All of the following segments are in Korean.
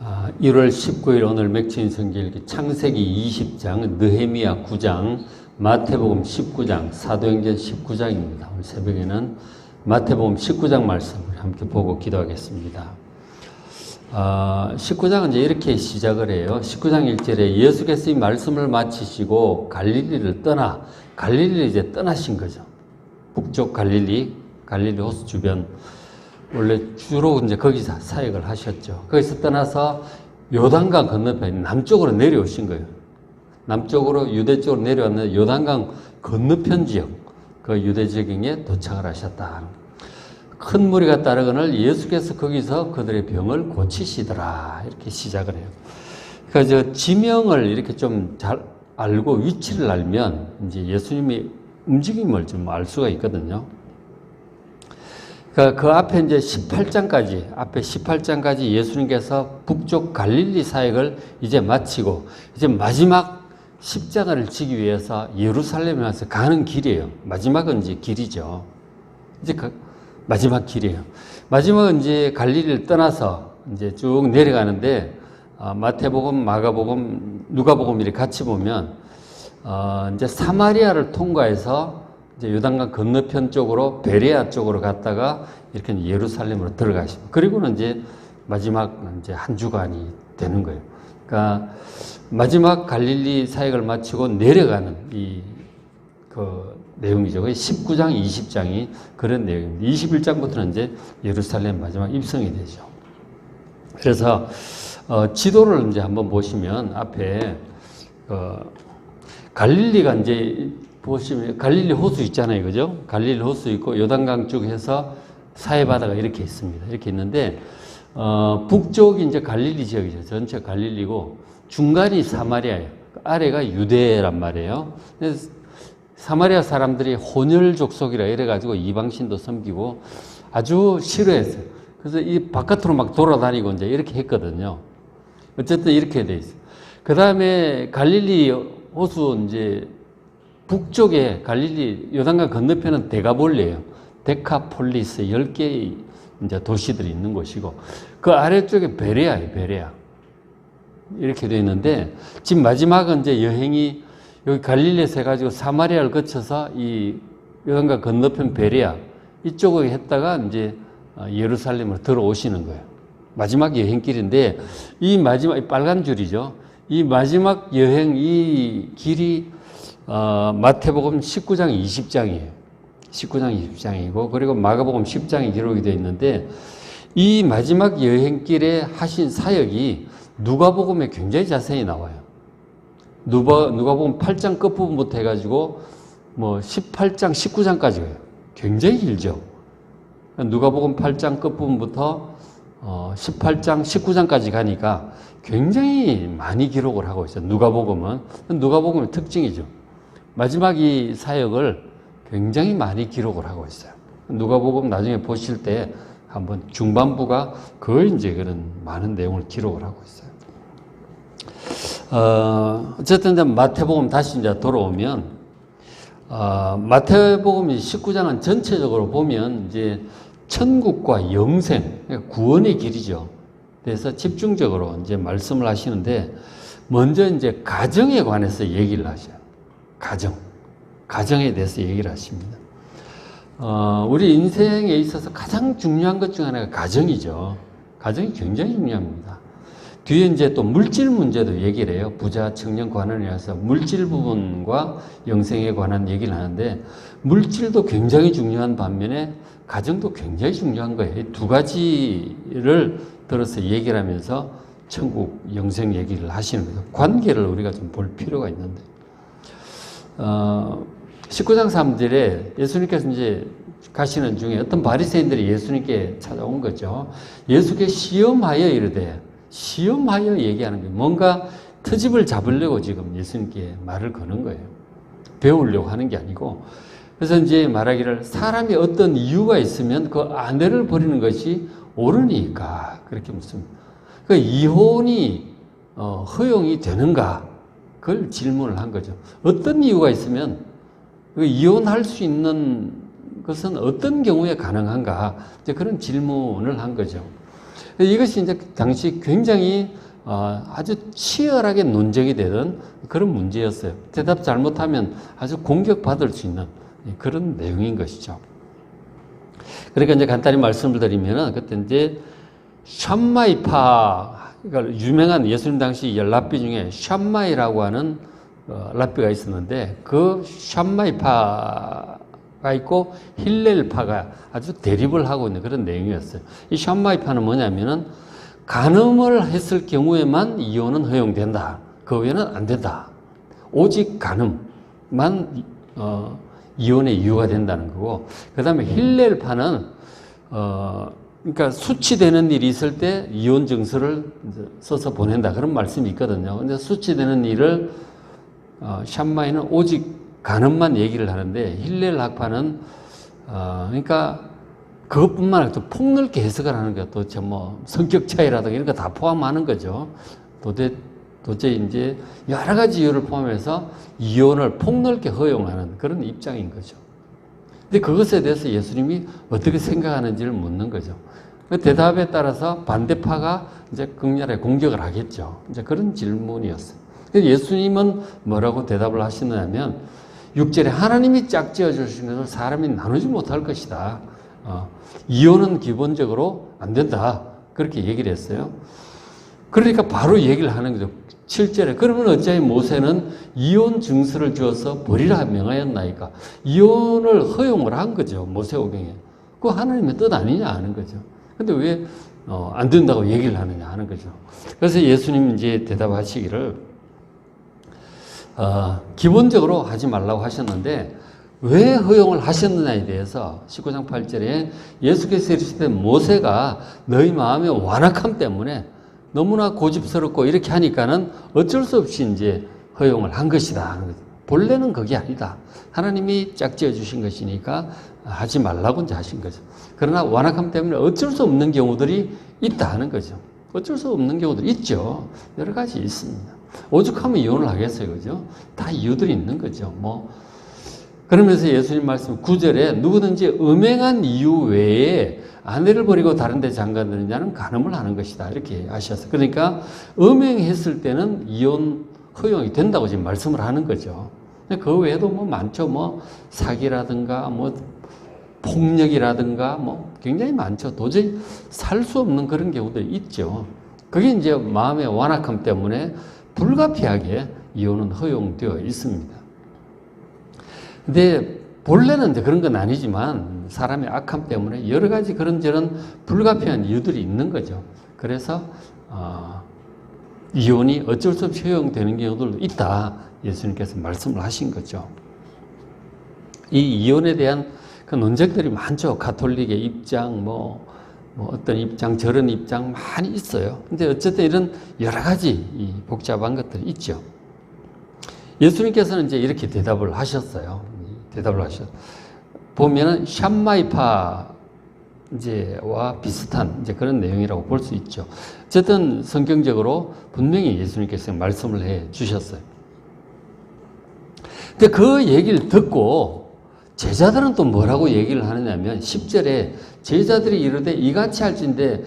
1월 19일 오늘 맥주인 성경읽기 창세기 20장, 느헤미야 9장, 마태복음 19장, 사도행전 19장입니다. 오늘 새벽에는 마태복음 19장 말씀을 함께 보고 기도하겠습니다. 19장은 이제 이렇게 시작을 해요. 19장 1절에 예수께서 이 말씀을 마치시고 갈릴리를 이제 떠나신 거죠. 북쪽 갈릴리 호수 주변. 원래 주로 이제 거기서 사역을 하셨죠. 거기서 떠나서 요단강 건너편 남쪽으로 내려오신 거예요. 남쪽으로 유대 쪽으로 내려왔는데 요단강 건너편 지역, 그 유대 지역에 도착을 하셨다. 큰 무리가 따르거늘 예수께서 거기서 그들의 병을 고치시더라. 이렇게 시작을 해요. 그러니까 지명을 이렇게 좀 잘 알고 위치를 알면 이제 예수님의 움직임을 좀 알 수가 있거든요. 그 앞에 이제 18장까지 예수님께서 북쪽 갈릴리 사역을 이제 마치고, 이제 마지막 십자가를 지기 위해서 예루살렘에 와서 가는 길이에요. 마지막은 이제 길이죠. 이제 마지막 길이에요. 마지막은 이제 갈릴리를 떠나서 이제 쭉 내려가는데, 마태복음, 마가복음, 누가복음 이렇게 같이 보면, 이제 사마리아를 통과해서 이제 요단강 건너편 쪽으로 베레아 쪽으로 갔다가 이렇게 예루살렘으로 들어가시고, 그리고는 이제 마지막 이제 한 주간이 되는 거예요. 그러니까 마지막 갈릴리 사역을 마치고 내려가는 그 내용이죠. 19장, 20장이 그런 내용입니다. 21장부터는 이제 예루살렘 마지막 입성이 되죠. 그래서 지도를 이제 한번 보시면 앞에 갈릴리가 이제 보시면 갈릴리 호수 있잖아요. 그죠? 갈릴리 호수 있고 요단강 쪽에서 사해바다가 이렇게 있습니다. 이렇게 있는데 북쪽이 이제 갈릴리 지역이죠. 전체 갈릴리고 중간이 사마리아예요. 아래가 유대란 말이에요. 사마리아 사람들이 혼혈 족속이라 이래가지고 이방신도 섬기고 아주 싫어했어요. 그래서 이 바깥으로 막 돌아다니고 이제 이렇게 했거든요. 어쨌든 이렇게 돼 있어요. 그 다음에 갈릴리 호수 이제 북쪽에 갈릴리 요단강 건너편은 데가볼리예요. 데카폴리스 10개의 이제 도시들이 있는 곳이고, 그 아래쪽에 베레아예요. 베레아. 이렇게 되어 있는데, 지금 마지막은 이제 여행이 여기 갈릴리에서 해가지고 사마리아를 거쳐서 이 요단강 건너편 베레아 이쪽을 했다가 이제 예루살렘으로 들어오시는 거예요. 마지막 여행길인데, 이 마지막 빨간 줄이죠. 이 마지막 여행 이 길이 마태복음 19장 20장이에요. 19장 20장이고, 그리고 마가복음 10장이 기록이 되어 있는데, 이 마지막 여행길에 하신 사역이 누가복음에 굉장히 자세히 나와요. 누가복음 8장 끝부분부터 해가지고, 18장, 19장까지 가요. 굉장히 길죠. 누가복음 8장 끝부분부터 18장, 19장까지 가니까 굉장히 많이 기록을 하고 있어요. 누가복음의 특징이죠. 마지막 이 사역을 굉장히 많이 기록을 하고 있어요. 누가복음 나중에 보실 때 한번 중반부가 거의 이제 그런 많은 내용을 기록을 하고 있어요. 어쨌든 이제 마태복음 다시 이제 돌아오면, 마태복음 19장은 전체적으로 보면 이제 천국과 영생, 그러니까 구원의 길이죠. 그래서 집중적으로 이제 말씀을 하시는데, 먼저 이제 가정에 관해서 얘기를 하셔요. 가정에 대해서 얘기를 하십니다. 우리 인생에 있어서 가장 중요한 것 중 하나가 가정이죠. 가정이 굉장히 중요합니다. 뒤에 이제 또 물질 문제도 얘기를 해요. 부자, 청년 관원이라서 물질 부분과 영생에 관한 얘기를 하는데, 물질도 굉장히 중요한 반면에 가정도 굉장히 중요한 거예요. 이 두 가지를 들어서 얘기를 하면서 천국, 영생 얘기를 하시는 거예요. 관계를 우리가 좀 볼 필요가 있는데, 19장 3절에 예수님께서 이제 가시는 중에 어떤 바리새인들이 예수님께 찾아온 거죠. 예수께 시험하여 이르되, 시험하여 얘기하는 거예요. 뭔가 트집을 잡으려고 지금 예수님께 말을 거는 거예요. 배우려고 하는 게 아니고. 그래서 이제 말하기를, 사람이 어떤 이유가 있으면 그 아내를 버리는 것이 옳으니까, 그렇게 묻습니다. 그 이혼이 허용이 되는가? 그걸 질문을 한 거죠. 어떤 이유가 있으면 그 이혼할 수 있는 것은 어떤 경우에 가능한가? 이제 그런 질문을 한 거죠. 이것이 이제 당시 굉장히 아주 치열하게 논쟁이 되던 그런 문제였어요. 대답 잘못하면 아주 공격받을 수 있는 그런 내용인 것이죠. 그러니까 이제 간단히 말씀을 드리면은 그때 이제 샴마이파, 그러니까 유명한 예수님 당시 랍비 중에 샴마이라고 하는 랍비가 있었는데 그 샴마이파가 있고 힐렐파가 아주 대립을 하고 있는 그런 내용이었어요. 이 샴마이파는 뭐냐면은 간음을 했을 경우에만 이혼은 허용된다. 그 외에는 안 된다. 오직 간음만 이혼의 이유가 된다는 거고, 그 다음에 힐렐파는 그러니까 수치되는 일이 있을 때 이혼 증서를 써서 보낸다. 그런 말씀이 있거든요. 근데 수치되는 일을 샴마이는 오직 간음만 얘기를 하는데 힐렐 학파는 그러니까 그것뿐만 아니라 또 폭넓게 해석을 하는 거예요. 도대체 뭐 성격 차이라든가 이런 거 다 포함하는 거죠. 도대체 이제 여러 가지 이유를 포함해서 이혼을 폭넓게 허용하는 그런 입장인 거죠. 근데 그것에 대해서 예수님이 어떻게 생각하는지를 묻는 거죠. 그 대답에 따라서 반대파가 이제 극렬하게 공격을 하겠죠. 이제 그런 질문이었어요. 예수님은 뭐라고 대답을 하시느냐면 6절에 하나님이 짝지어 주신 것을 사람이 나누지 못할 것이다. 이혼은 기본적으로 안 된다. 그렇게 얘기를 했어요. 그러니까 바로 얘기를 하는 거죠. 7절에 그러면 어찌하여 모세는 이혼 증서를 주어서 버리라 명하였나이까. 이혼을 허용을 한 거죠. 모세오경에. 그거 하나님의 뜻 아니냐 하는 거죠. 근데 왜 안 된다고 얘기를 하느냐 하는 거죠. 그래서 예수님 이제 대답하시기를 기본적으로 하지 말라고 하셨는데 왜 허용을 하셨느냐에 대해서 19장 8절에 예수께서 이르시되 모세가 너희 마음의 완악함 때문에 너무나 고집스럽고 이렇게 하니까는 어쩔 수 없이 이제 허용을 한 것이다. 본래는 그게 아니다. 하나님이 짝지어 주신 것이니까 하지 말라고 이제 하신 거죠. 그러나 완악함 때문에 어쩔 수 없는 경우들이 있다 하는 거죠. 어쩔 수 없는 경우들이 있죠. 여러 가지 있습니다. 오죽하면 이혼을 하겠어요. 그죠? 다 이유들이 있는 거죠. 그러면서 예수님 말씀 9절에 누구든지 음행한 이유 외에 아내를 버리고 다른 데 장가드는 자는 간음을 하는 것이다. 이렇게 하셨어요. 그러니까 음행했을 때는 이혼 허용이 된다고 지금 말씀을 하는 거죠. 그 외에도 많죠. 사기라든가 폭력이라든가 굉장히 많죠. 도저히 살 수 없는 그런 경우들이 있죠. 그게 이제 마음의 완악함 때문에 불가피하게 이혼은 허용되어 있습니다. 근데 본래는 이제 그런 건 아니지만 사람의 악함 때문에 여러 가지 그런저런 불가피한 이유들이 있는 거죠. 그래서 이혼이 어쩔 수 없이 허용되는 경우들도 있다. 예수님께서 말씀을 하신 거죠. 이 이혼에 대한 그 논쟁들이 많죠. 가톨릭의 입장, 어떤 입장, 저런 입장 많이 있어요. 근데 어쨌든 이런 여러 가지 복잡한 것들이 있죠. 예수님께서는 이제 이렇게 대답을 하셨어요. 보면은 샴마이파 와 비슷한 그런 내용이라고 볼 수 있죠. 어쨌든 성경적으로 분명히 예수님께서 말씀을 해 주셨어요. 근데 그 얘기를 듣고 제자들은 또 뭐라고 얘기를 하느냐면 10절에 제자들이 이르되 이같이 할진대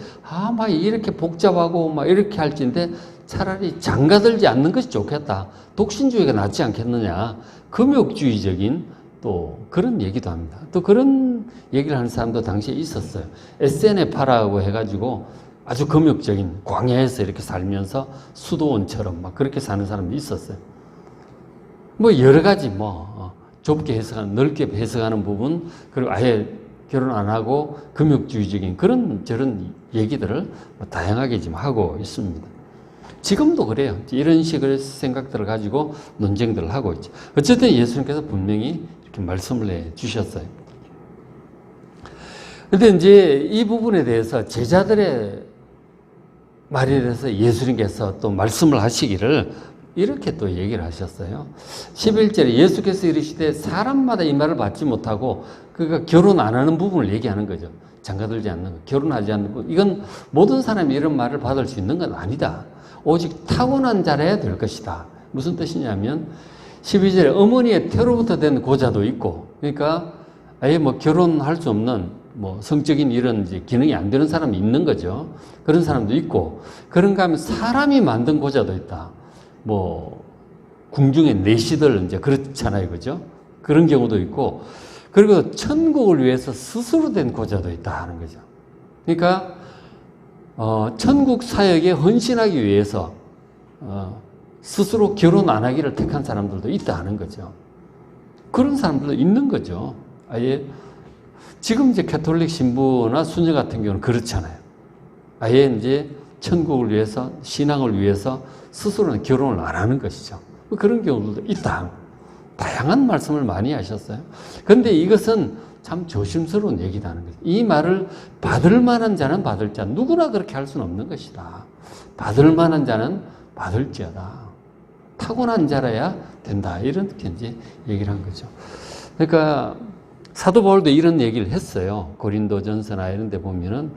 막 이렇게 복잡하고 막 이렇게 할진대 차라리 장가들지 않는 것이 좋겠다. 독신주의가 낫지 않겠느냐. 금욕주의적인 또 그런 얘기도 합니다. 또 그런 얘기를 하는 사람도 당시에 있었어요. 에세네파라고 해가지고 아주 금욕적인 광야에서 이렇게 살면서 수도원처럼 막 그렇게 사는 사람도 있었어요. 여러 가지 좁게 해석하는, 넓게 해석하는 부분, 그리고 아예 결혼 안 하고 금욕주의적인 그런 저런 얘기들을 다양하게 지금 하고 있습니다. 지금도 그래요. 이런 식의 생각들을 가지고 논쟁들을 하고 있죠. 어쨌든 예수님께서 분명히 이렇게 말씀을 해 주셨어요. 그런데 이제 이 부분에 대해서 제자들의 말에 대해서 예수님께서 또 말씀을 하시기를 이렇게 또 얘기를 하셨어요. 11절에 예수께서 이르시되 사람마다 이 말을 받지 못하고 그가 결혼 안 하는 부분을 얘기하는 거죠. 장가들지 않는 거, 결혼하지 않는 거. 이건 모든 사람이 이런 말을 받을 수 있는 건 아니다. 오직 타고난 자라야 될 것이다. 무슨 뜻이냐면 12절에 어머니의 태로부터 된 고자도 있고, 그러니까 아예 결혼할 수 없는 뭐 성적인 이런 이제 기능이 안 되는 사람이 있는 거죠. 그런 사람도 있고, 그런가 하면 사람이 만든 고자도 있다. 뭐 궁중의 내시들 이제 그렇잖아요, 그죠? 그런 경우도 있고, 그리고 천국을 위해서 스스로 된 고자도 있다 하는 거죠. 그러니까 천국 사역에 헌신하기 위해서 스스로 결혼 안 하기를 택한 사람들도 있다 하는 거죠. 그런 사람들도 있는 거죠. 아예 지금 이제 가톨릭 신부나 수녀 같은 경우는 그렇잖아요. 아예 이제 천국을 위해서, 신앙을 위해서 스스로는 결혼을 안 하는 것이죠. 그런 경우도 있다. 다양한 말씀을 많이 하셨어요. 그런데 이것은 참 조심스러운 얘기라는 거죠. 이 말을 받을 만한 자는 받을 자, 누구나 그렇게 할 수는 없는 것이다. 받을 만한 자는 받을지어다. 타고난 자라야 된다. 이렇게 이제 얘기를 한 거죠. 그러니까 사도 바울도 이런 얘기를 했어요. 고린도전서나 이런 데 보면은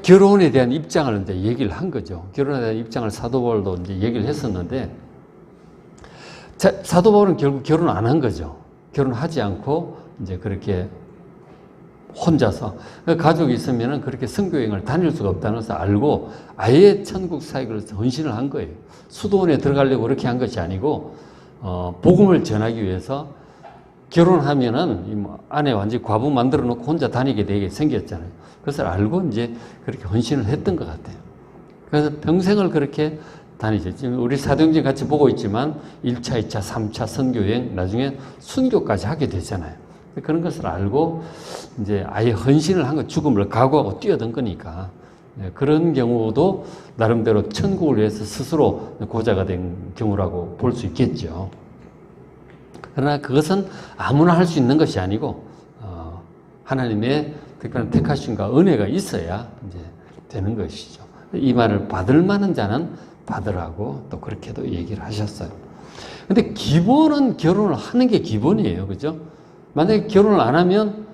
결혼에 대한 입장을 이제 얘기를 한 거죠. 결혼에 대한 입장을 사도 바울도 이제 얘기를 했었는데, 사도 바울은 결국 결혼 안 한 거죠. 결혼하지 않고 이제 그렇게 혼자서, 가족이 있으면은 그렇게 선교여행을 다닐 수가 없다는 것을 알고 아예 천국 사역을 헌신을 한 거예요. 수도원에 들어가려고 그렇게 한 것이 아니고 복음을 전하기 위해서 결혼하면은 아내 완전히 과부 만들어 놓고 혼자 다니게 되게 생겼잖아요. 그것을 알고 이제 그렇게 헌신을 했던 것 같아요. 그래서 평생을 그렇게 다니죠. 지금 우리 사도행전 같이 보고 있지만 1차, 2차, 3차 선교여행, 나중에 순교까지 하게 되잖아요. 그런 것을 알고 이제 아예 헌신을 한 거, 죽음을 각오하고 뛰어든 거니까. 그런 경우도 나름대로 천국을 위해서 스스로 고자가 된 경우라고 볼 수 있겠죠. 그러나 그것은 아무나 할 수 있는 것이 아니고 하나님의 특별한 택하심과 은혜가 있어야 이제 되는 것이죠. 이 말을 받을 만한 자는 받으라고 또 그렇게도 얘기를 하셨어요. 근데 기본은 결혼을 하는 게 기본이에요. 그죠? 만약에 결혼을 안 하면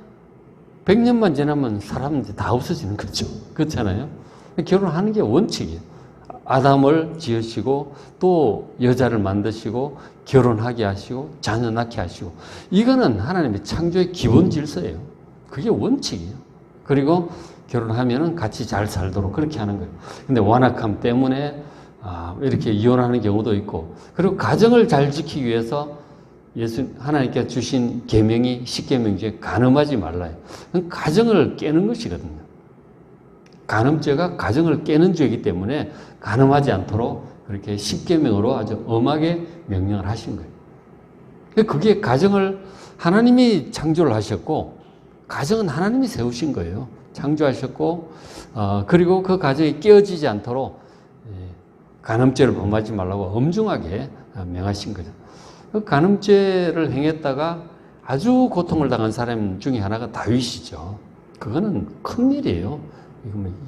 100년만 지나면 사람은 이제 다 없어지는 거죠. 그렇잖아요? 결혼하는 게 원칙이에요. 아담을 지으시고 또 여자를 만드시고 결혼하게 하시고 자녀 낳게 하시고, 이거는 하나님의 창조의 기본 질서예요. 그게 원칙이에요. 그리고 결혼하면은 같이 잘 살도록 그렇게 하는 거예요. 근데 완악함 때문에 이렇게 이혼하는 경우도 있고, 그리고 가정을 잘 지키기 위해서 하나님께서 주신 계명이 10계명 중에 간음하지 말라요. 가정을 깨는 것이거든요. 간음죄가 가정을 깨는 죄이기 때문에 간음하지 않도록 그렇게 10계명으로 아주 엄하게 명령을 하신 거예요. 그게 가정을 하나님이 창조를 하셨고, 가정은 하나님이 세우신 거예요. 창조하셨고, 그리고 그 가정이 깨어지지 않도록 간음죄를 범하지 말라고 엄중하게 명하신 거죠. 그 간음죄를 행했다가 아주 고통을 당한 사람 중에 하나가 다윗이죠. 그거는 큰일이에요.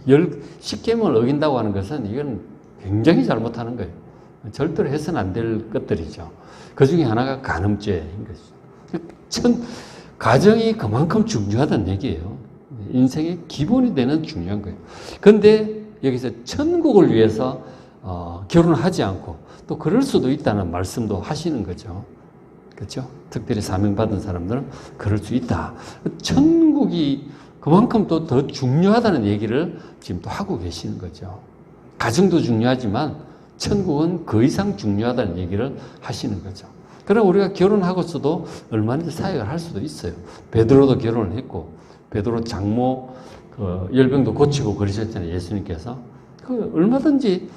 10계명을 어긴다고 하는 것은 이건 굉장히 잘못하는 거예요. 절대로 해서는 안 될 것들이죠. 그 중에 하나가 간음죄인 것이죠. 가정이 그만큼 중요하다는 얘기예요. 인생의 기본이 되는 중요한 거예요. 그런데 여기서 천국을 위해서 결혼하지 않고 또 그럴 수도 있다는 말씀도 하시는 거죠. 그렇죠? 특별히 사명받은 사람들은 그럴 수 있다. 천국이 그만큼 또 더 중요하다는 얘기를 지금 또 하고 계시는 거죠. 가정도 중요하지만 천국은 그 이상 중요하다는 얘기를 하시는 거죠. 그럼 우리가 결혼하고서도 얼마든지 사역을 할 수도 있어요. 베드로도 결혼을 했고, 베드로 장모 열병도 고치고 그러셨잖아요. 예수님께서. 얼마든지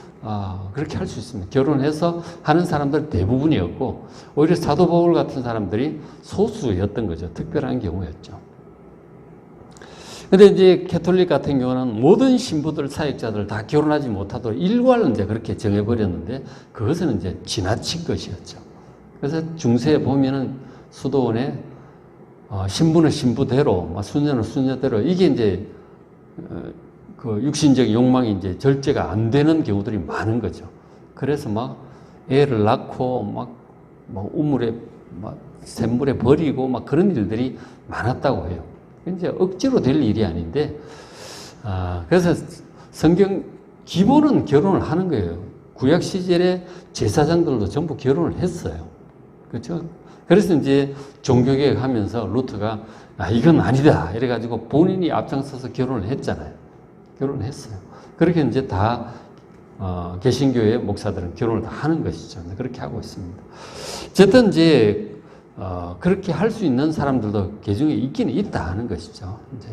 그렇게 할 수 있습니다. 결혼해서 하는 사람들 대부분이었고, 오히려 사도 바울 같은 사람들이 소수였던 거죠. 특별한 경우였죠. 근데 이제 캐톨릭 같은 경우는 모든 신부들, 사역자들 다 결혼하지 못하도록 일괄을 이제 그렇게 정해버렸는데, 그것은 이제 지나친 것이었죠. 그래서 중세에 보면은 수도원에 신부는 신부대로, 수녀는 수녀대로, 이게 이제 그 육신적 욕망이 이제 절제가 안 되는 경우들이 많은 거죠. 그래서 막 애를 낳고 막 우물에 샘물에 버리고 막 그런 일들이 많았다고 해요. 이제 억지로 될 일이 아닌데, 그래서 성경 기본은 결혼을 하는 거예요. 구약 시절에 제사장들도 전부 결혼을 했어요. 그렇죠? 그래서 이제 종교개혁 하면서 루터가 이건 아니다. 이래가지고 본인이 앞장서서 결혼을 했잖아요. 결혼을 했어요. 그렇게 이제 다, 개신교의 목사들은 결혼을 다 하는 것이죠. 그렇게 하고 있습니다. 어쨌든 이제, 그렇게 할 수 있는 사람들도 개중에 있기는 있다 하는 것이죠. 이제.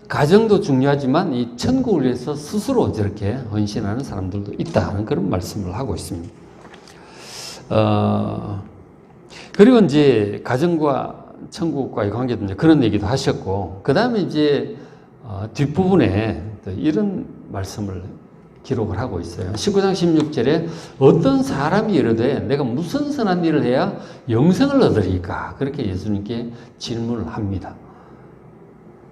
가정도 중요하지만 이 천국을 위해서 스스로 저렇게 헌신하는 사람들도 있다 하는 그런 말씀을 하고 있습니다. 그리고 이제 가정과 천국과의 관계도 이제 그런 얘기도 하셨고, 그 다음에 이제 뒷부분에 이런 말씀을 기록을 하고 있어요. 19장 16절에 어떤 사람이 이르되 내가 무슨 선한 일을 해야 영생을 얻으리까? 그렇게 예수님께 질문을 합니다.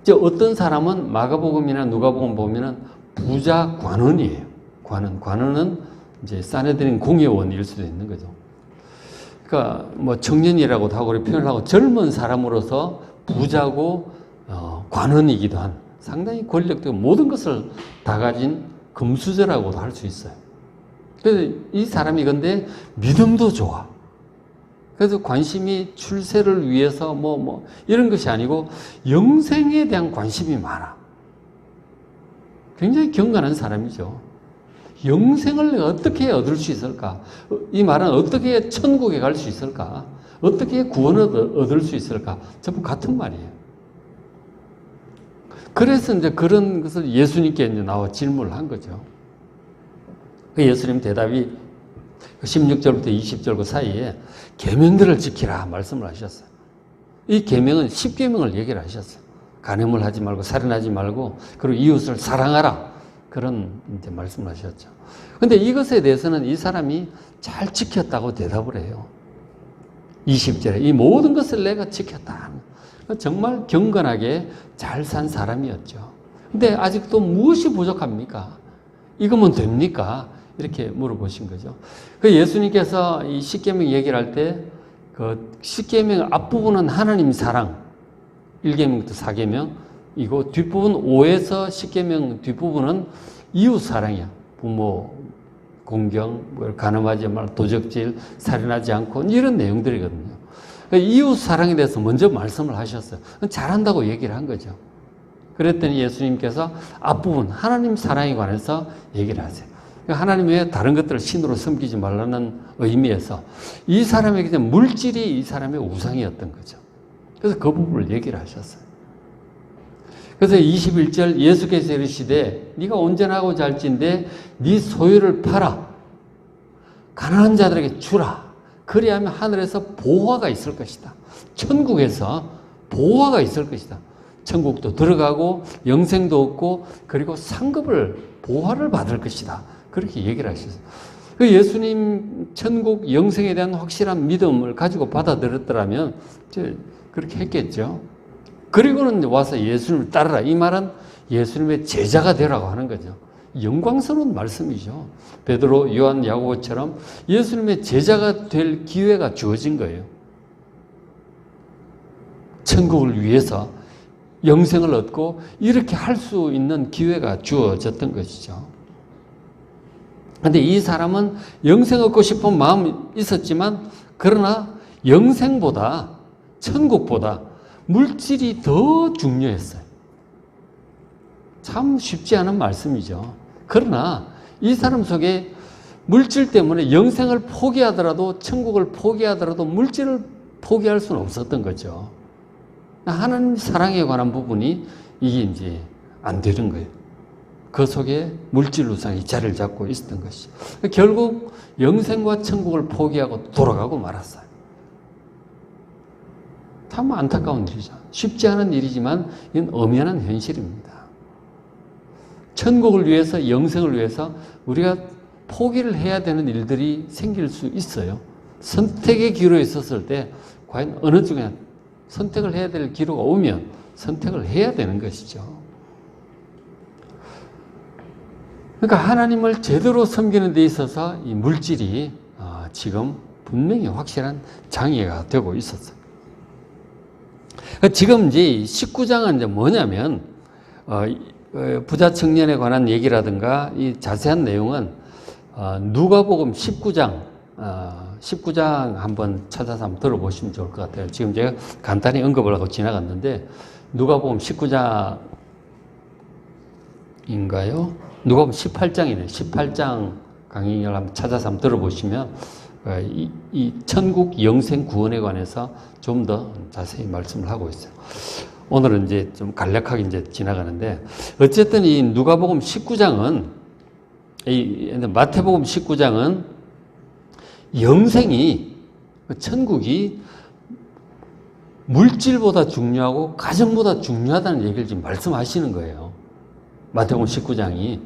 이제 어떤 사람은 마가복음이나 누가복음 보면은 부자 관원이에요. 관원은 이제 사내들인 공회원일 수도 있는 거죠. 그러니까 뭐 청년이라고도 하고 그렇게 표현을 하고 젊은 사람으로서 부자고 관원이기도 한 상당히 권력되고 모든 것을 다 가진 금수저라고도 할 수 있어요. 그래서 이 사람이 근데 믿음도 좋아. 그래서 관심이 출세를 위해서 이런 것이 아니고 영생에 대한 관심이 많아. 굉장히 경건한 사람이죠. 영생을 어떻게 얻을 수 있을까? 이 말은 어떻게 천국에 갈 수 있을까? 어떻게 구원을 얻을 수 있을까? 전부 같은 말이에요. 그래서 이제 그런 것을 예수님께 이제 나와 질문을 한 거죠. 그 예수님 대답이 16절부터 20절 그 사이에 계명들을 지키라 말씀을 하셨어요. 이 계명은 10계명을 얘기를 하셨어요. 간음을 하지 말고 살인하지 말고 그리고 이웃을 사랑하라 그런 이제 말씀을 하셨죠. 근데 이것에 대해서는 이 사람이 잘 지켰다고 대답을 해요. 20절에 이 모든 것을 내가 지켰다. 정말 경건하게 잘 산 사람이었죠. 근데 아직도 무엇이 부족합니까? 이거면 됩니까? 이렇게 물어보신 거죠. 그 예수님께서 이 십계명 얘기를 할 때 그 십계명 앞부분은 하나님 사랑, 1계명부터 4계명이고 뒷부분 5에서 10계명 뒷부분은 이웃 사랑이야. 부모 공경, 간음하지 말고 도적질, 살인하지 않고 이런 내용들이거든요. 이웃 사랑에 대해서 먼저 말씀을 하셨어요. 잘한다고 얘기를 한 거죠. 그랬더니 예수님께서 앞부분 하나님 사랑에 관해서 얘기를 하세요. 하나님 외에 다른 것들을 신으로 섬기지 말라는 의미에서 이 사람에게 물질이 이 사람의 우상이었던 거죠. 그래서 그 부분을 얘기를 하셨어요. 그래서 21절 예수께서 이르시되 네가 온전하고 잘진데 네 소유를 팔아 가난한 자들에게 주라. 그리하면 하늘에서 보화가 있을 것이다. 천국에서 보화가 있을 것이다. 천국도 들어가고 영생도 얻고 그리고 상급을 보화를 받을 것이다. 그렇게 얘기를 하셨어요. 그 예수님 천국 영생에 대한 확실한 믿음을 가지고 받아들였더라면 그렇게 했겠죠. 그리고는 와서 예수님을 따르라. 이 말은 예수님의 제자가 되라고 하는 거죠. 영광스러운 말씀이죠. 베드로, 요한, 야고보처럼 예수님의 제자가 될 기회가 주어진 거예요. 천국을 위해서 영생을 얻고 이렇게 할 수 있는 기회가 주어졌던 것이죠. 그런데 이 사람은 영생 얻고 싶은 마음이 있었지만 그러나 영생보다 천국보다 물질이 더 중요했어요. 참 쉽지 않은 말씀이죠. 그러나 이 사람 속에 물질 때문에 영생을 포기하더라도 천국을 포기하더라도 물질을 포기할 수는 없었던 거죠. 하나님 사랑에 관한 부분이 이게 이제 안 되는 거예요. 그 속에 물질 우상이 자리를 잡고 있었던 것이죠. 결국 영생과 천국을 포기하고 돌아가고 말았어요. 참 안타까운 일이죠. 쉽지 않은 일이지만 이건 엄연한 현실입니다. 천국을 위해서 영생을 위해서 우리가 포기를 해야 되는 일들이 생길 수 있어요. 선택의 기로에 있었을 때 과연 어느 쪽에 선택을 해야 될 기로가 오면 선택을 해야 되는 것이죠. 그러니까 하나님을 제대로 섬기는 데 있어서 이 물질이 지금 분명히 확실한 장애가 되고 있었어요. 지금 이제 19장은 이제 뭐냐면 부자 청년에 관한 얘기라든가 이 자세한 내용은 누가복음 19장 19장 한번 찾아서 한번 들어보시면 좋을 것 같아요. 지금 제가 간단히 언급을 하고 지나갔는데 누가복음 19장인가요? 누가복음 18장이네요. 18장 강의를 한번 찾아서 한번 들어보시면 이 천국 영생 구원에 관해서 좀 더 자세히 말씀을 하고 있어요. 오늘은 이제 좀 간략하게 이제 지나가는데 어쨌든 이 누가복음 19장은 마태복음 19장은 영생이 천국이 물질보다 중요하고 가정보다 중요하다는 얘기를 지금 말씀하시는 거예요. 마태복음 19장이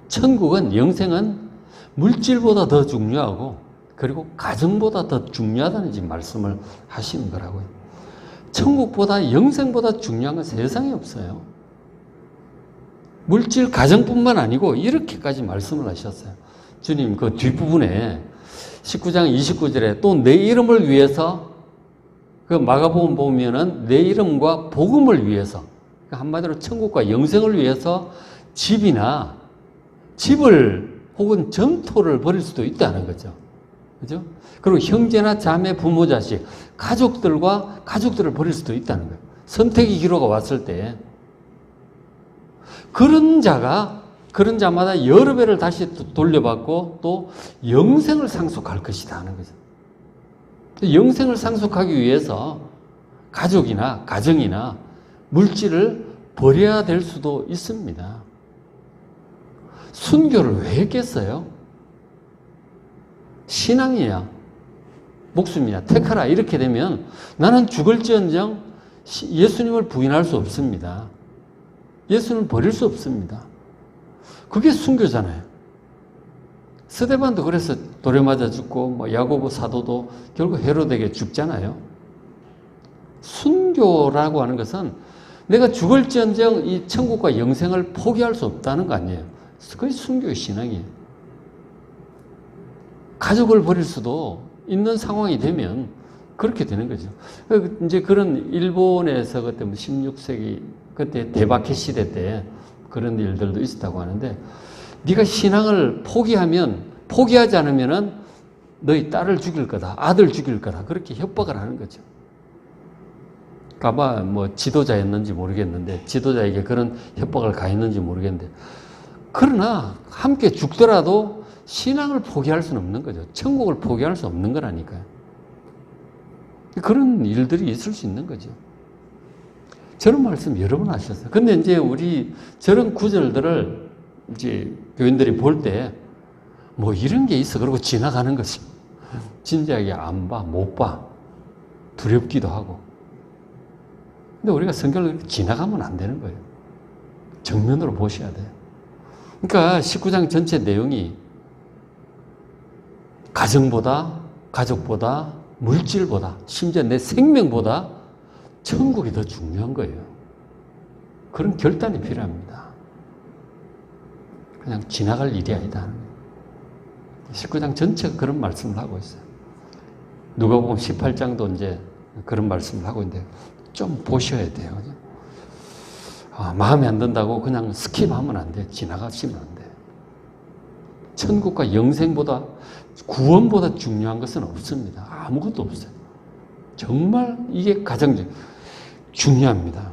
천국은 영생은 물질보다 더 중요하고 그리고 가정보다 더 중요하다는 지금 말씀을 하시는 거라고요. 천국보다 영생보다 중요한 건 세상에 없어요. 물질 가정뿐만 아니고 이렇게까지 말씀을 하셨어요. 주님 그 뒷부분에 19장 29절에 또 내 이름을 위해서 그 마가복음 보면은 내 이름과 복음을 위해서 한마디로 천국과 영생을 위해서 집을 혹은 점토를 버릴 수도 있다는 거죠. 그죠? 그리고 형제나 자매, 부모, 자식, 가족들을 버릴 수도 있다는 거예요. 선택의 기로가 왔을 때 그런 자마다 여러 배를 다시 돌려받고 또 영생을 상속할 것이다 하는 거죠. 영생을 상속하기 위해서 가족이나 가정이나 물질을 버려야 될 수도 있습니다. 순교를 왜 했겠어요? 신앙이야, 목숨이야, 택하라 이렇게 되면 나는 죽을지언정 예수님을 부인할 수 없습니다. 예수님을 버릴 수 없습니다. 그게 순교잖아요. 스데반도 그래서 돌에 맞아 죽고 야고보 사도도 결국 헤로데에게 죽잖아요. 순교라고 하는 것은 내가 죽을지언정 이 천국과 영생을 포기할 수 없다는 거 아니에요. 그게 순교의 신앙이에요. 가족을 버릴 수도 있는 상황이 되면 그렇게 되는 거죠. 이제 그런 일본에서 그때 16세기 그때 대바케 시대 때 그런 일들도 있었다고 하는데 네가 신앙을 포기하지 않으면은 너희 딸을 죽일 거다, 아들 죽일 거다 그렇게 협박을 하는 거죠. 아마 지도자였는지 모르겠는데 지도자에게 그런 협박을 가했는지 모르겠는데 그러나 함께 죽더라도 신앙을 포기할 수는 없는 거죠. 천국을 포기할 수 없는 거라니까요. 그런 일들이 있을 수 있는 거죠. 저런 말씀 여러 번 하셨어요. 근데 이제 우리 저런 구절들을 이제 교인들이 볼 때 이런 게 있어. 그러고 지나가는 거지. 진지하게 안 봐, 못 봐. 두렵기도 하고. 근데 우리가 성경을 지나가면 안 되는 거예요. 정면으로 보셔야 돼요. 그러니까 19장 전체 내용이 가정보다, 가족보다, 물질보다, 심지어 내 생명보다 천국이 더 중요한 거예요. 그런 결단이 필요합니다. 그냥 지나갈 일이 아니다. 19장 전체가 그런 말씀을 하고 있어요. 누가복음 18장도 이제 그런 말씀을 하고 있는데 좀 보셔야 돼요. 마음에 안 든다고 그냥 스킵하면 안 돼. 지나가시면 안 돼. 천국과 영생보다 구원보다 중요한 것은 없습니다. 아무것도 없어요. 정말 이게 가장 중요합니다.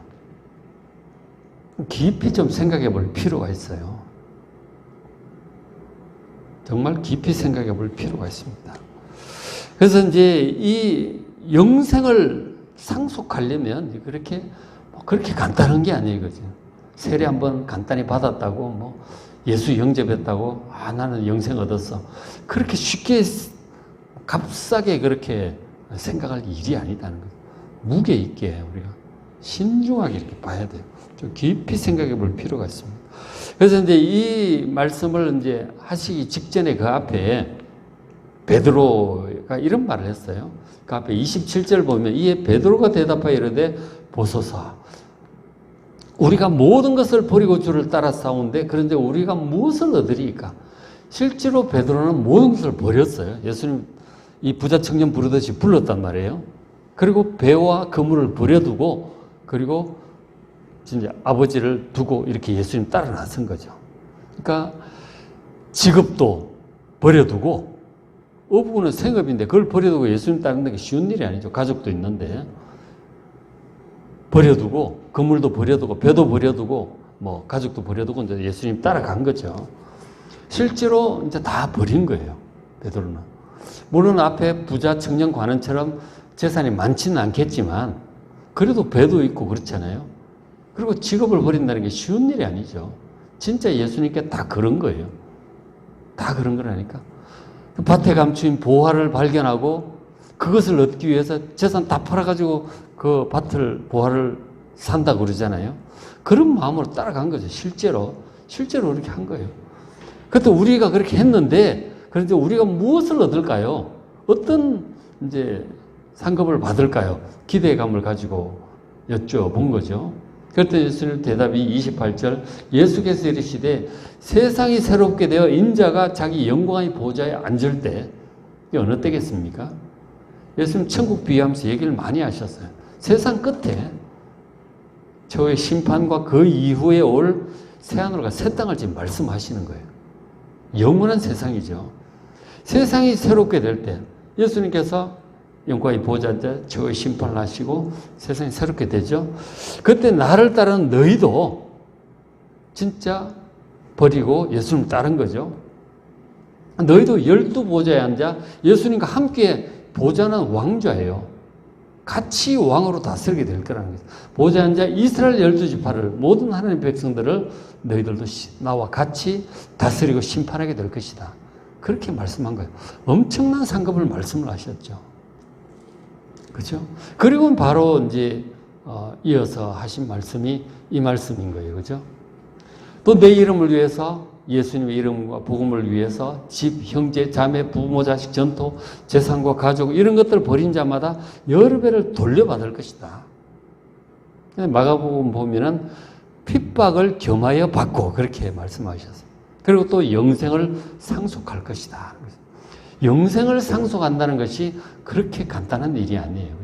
깊이 좀 생각해 볼 필요가 있어요. 정말 깊이 생각해 볼 필요가 있습니다. 그래서 이제 이 영생을 상속하려면 그렇게 간단한 게 아니에요. 그죠? 세례 한번 간단히 받았다고 예수 영접했다고 나는 영생 얻었어. 그렇게 쉽게 값싸게 그렇게 생각할 일이 아니다는 거죠. 무게 있게 우리가 신중하게 이렇게 봐야 돼요. 좀 깊이 생각해 볼 필요가 있습니다. 그래서 이제 이 말씀을 이제 하시기 직전에 그 앞에 베드로가 이런 말을 했어요. 그 앞에 27절 보면 이에 베드로가 대답하여 이르되 보소서 우리가 모든 것을 버리고 주를 따라 싸운데 그런데 우리가 무엇을 얻으리까? 실제로 베드로는 모든 것을 버렸어요. 예수님 이 부자 청년 부르듯이 불렀단 말이에요. 그리고 배와 그물을 버려두고 그리고 진짜 아버지를 두고 이렇게 예수님 따라 나선 거죠. 그러니까 직업도 버려두고 어부는 생업인데 그걸 버려두고 예수님 따르는 게 쉬운 일이 아니죠. 가족도 있는데. 버려두고, 건물도 버려두고, 배도 버려두고, 뭐, 가족도 버려두고 이제 예수님 따라간 거죠. 실제로 이제 다 버린 거예요. 베드로는. 물론 앞에 부자 청년 관원처럼 재산이 많지는 않겠지만, 그래도 배도 있고 그렇잖아요. 그리고 직업을 버린다는 게 쉬운 일이 아니죠. 진짜 예수님께 다 그런 거예요. 다 그런 거라니까. 밭에 감추인 보화를 발견하고 그것을 얻기 위해서 재산 다 팔아가지고 그 밭을, 보화를 산다고 그러잖아요. 그런 마음으로 따라간 거죠. 실제로 그렇게 한 거예요. 그때 우리가 그렇게 했는데, 그런데 우리가 무엇을 얻을까요? 어떤 이제 상급을 받을까요? 기대감을 가지고 여쭤본 거죠. 그때 예수님 대답이 28절, 예수께서 이르시되 세상이 새롭게 되어 인자가 자기 영광의 보좌에 앉을 때, 이게 어느 때겠습니까? 예수님 천국 비유하면서 얘기를 많이 하셨어요. 세상 끝에 저의 심판과 그 이후에 올 새하늘과 새 땅을 지금 말씀하시는 거예요. 영원한 세상이죠. 세상이 새롭게 될 때 예수님께서 영광의 보좌에 저의 심판을 하시고 세상이 새롭게 되죠. 그때 나를 따르는 너희도 진짜 버리고 예수님 따른 거죠. 너희도 12보좌에 앉아 예수님과 함께, 보좌는 왕좌예요. 같이 왕으로 다스리게 될 거라는 거죠. 보좌에 앉아 이스라엘 12지파를, 모든 하나님의 백성들을 너희들도 나와 같이 다스리고 심판하게 될 것이다. 그렇게 말씀한 거예요. 엄청난 상급을 말씀을 하셨죠. 그죠? 그리고 바로 이제 이어서 하신 말씀이 이 말씀인 거예요. 그죠? 또 내 이름을 위해서, 예수님의 이름과 복음을 위해서 집, 형제, 자매, 부모, 자식, 전토, 재산과 가족 이런 것들을 버린 자마다 여러 배를 돌려받을 것이다. 마가복음 보면은 핍박을 겸하여 받고 그렇게 말씀하셨어요. 그리고 또 영생을 상속할 것이다. 영생을 상속한다는 것이 그렇게 간단한 일이 아니에요.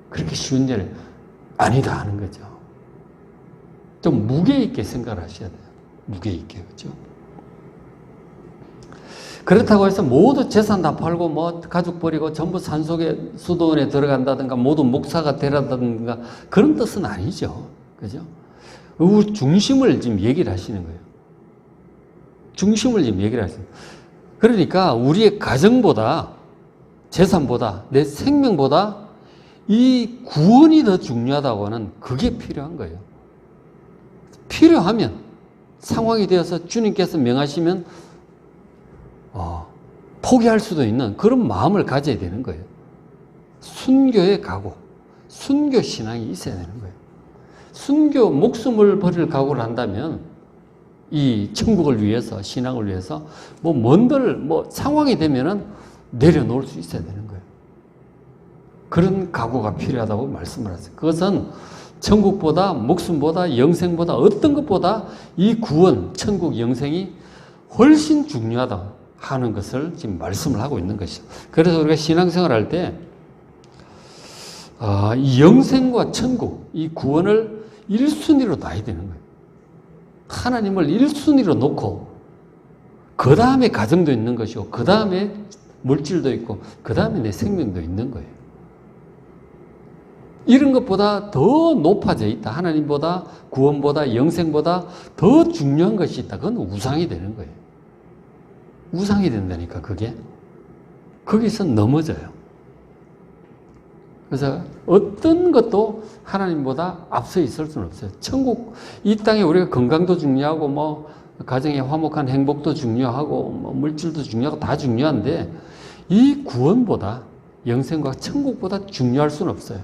그렇게 쉬운 일이 아니다 하는 거죠. 좀 무게 있게 생각을 하셔야 돼요. 무게 있게. 그렇죠? 그렇다고 해서 모두 재산 다 팔고 뭐 가족 버리고 전부 산속에 수도원에 들어간다든가 모두 목사가 되라든가 그런 뜻은 아니죠. 그죠? 중심을 지금 얘기를 하시는 거예요. 중심을 지금 얘기를 하시는 거예요. 그러니까 우리의 가정보다, 재산보다, 내 생명보다 이 구원이 더 중요하다고 하는 그게 필요한 거예요. 필요하면, 상황이 되어서 주님께서 명하시면 포기할 수도 있는 그런 마음을 가져야 되는 거예요. 순교의 각오, 순교 신앙이 있어야 되는 거예요. 순교, 목숨을 버릴 각오를 한다면 이 천국을 위해서, 신앙을 위해서 뭔들 상황이 되면은 내려놓을 수 있어야 되는 거예요. 그런 각오가 필요하다고 말씀을 하세요. 그것은 천국보다, 목숨보다, 영생보다, 어떤 것보다 이 구원, 천국, 영생이 훨씬 중요하다 하는 것을 지금 말씀을 하고 있는 것이죠. 그래서 우리가 신앙생활 할 때 이 영생과 천국, 이 구원을 1순위로 놔야 되는 거예요. 하나님을 1순위로 놓고 그 다음에 가정도 있는 것이고 그 다음에 물질도 있고 그 다음에 내 생명도 있는 거예요. 이런 것보다 더 높아져 있다. 하나님보다, 구원보다, 영생보다 더 중요한 것이 있다. 그건 우상이 되는 거예요. 우상이 된다니까, 그게. 거기서 넘어져요. 그래서 어떤 것도 하나님보다 앞서 있을 수는 없어요. 천국, 이 땅에 우리가 건강도 중요하고, 가정의 화목한 행복도 중요하고, 물질도 중요하고, 다 중요한데, 이 구원보다, 영생과 천국보다 중요할 수는 없어요.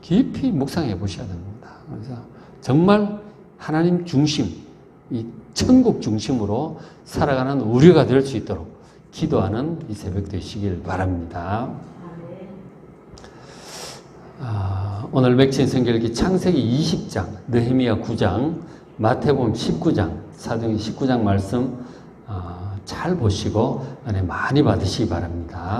깊이 묵상해 보셔야 됩니다. 그래서 정말 하나님 중심, 이 천국 중심으로 살아가는 우리가 될 수 있도록 기도하는 이 새벽 되시길 바랍니다. 오늘 맺힌 성경읽기 창세기 20장, 느헤미야 9장, 마태복음 19장, 사도행전 19장 말씀 잘 보시고 은혜 많이 받으시기 바랍니다.